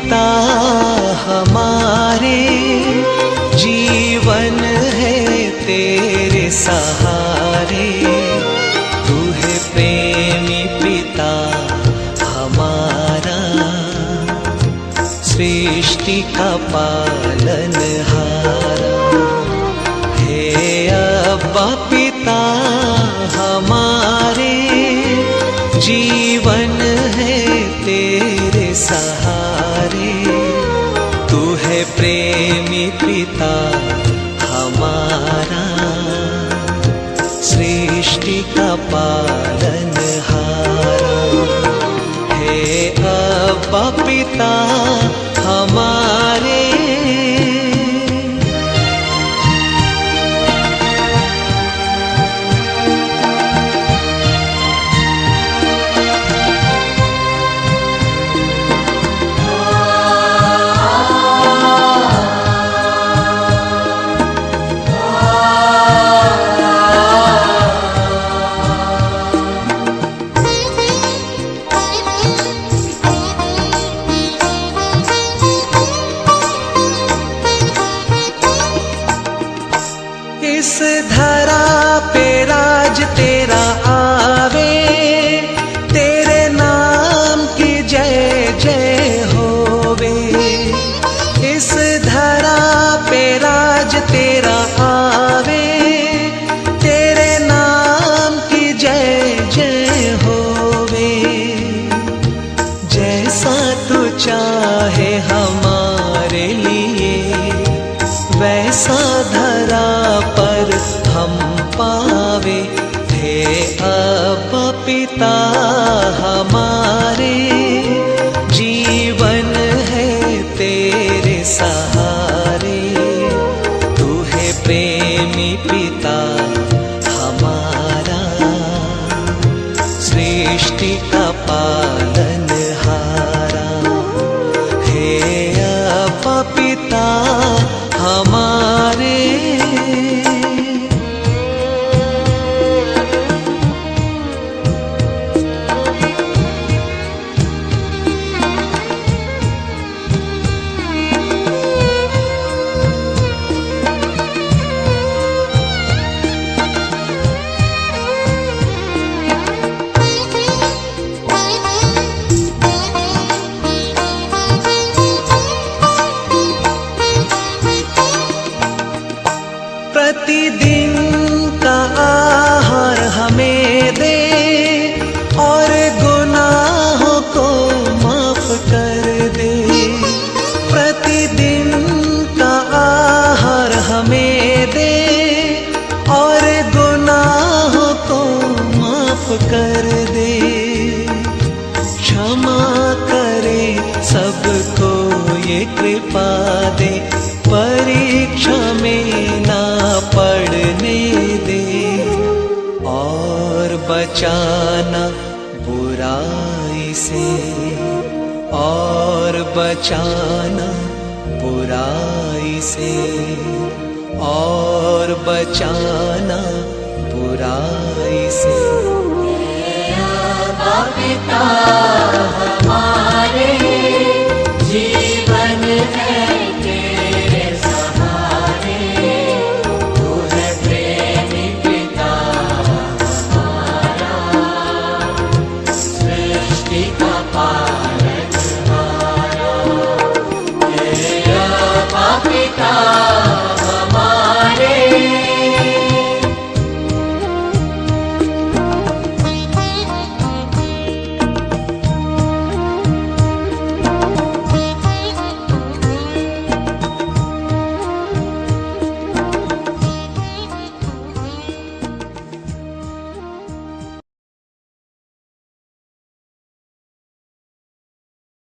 पिता हमारे, जीवन है तेरे सहारे। तू है प्रेमी पिता हमारा, सृष्टि का पालनहारा। हे अब्बा पिता हमारे, जीवन है तेरे सहारे। तू है प्रेमी पिता हमारा, सृष्टि का पालनहारा। हे अब्बा पिता हमारे। इस धरा पे राज तेरा आवे, तेरे नाम की जय जय होवे। इस धरा पे राज तेरा आवे, तेरे नाम की जय जय होवे। जैसा तू चाहे हमारे लिए, वैसा धरा पर हम पावे। हे अब्बा पिता हमारे, जीवन है तेरे सहारे। तू है प्रेमी पिता हमारा, सृष्टि का पालनहारा। हे अब्बा पिता हमारे। प्रतिदिन का आहार हमें दे, और गुनाहों को माफ कर दे। प्रतिदिन का आहार हमें दे, और गुनाहों को माफ कर दे। क्षमा करे सबको ये कृपा दे, परीक्षा में ना पड़ने दे। और बचाना बुराई से, और बचाना बुराई से, और बचाना बुराई से। पिता हमारे, जीवन है तेरे सहारे। तू है प्रेमी पिता हमारा, सृष्टि का पालनहारा। हे अब्बा पिता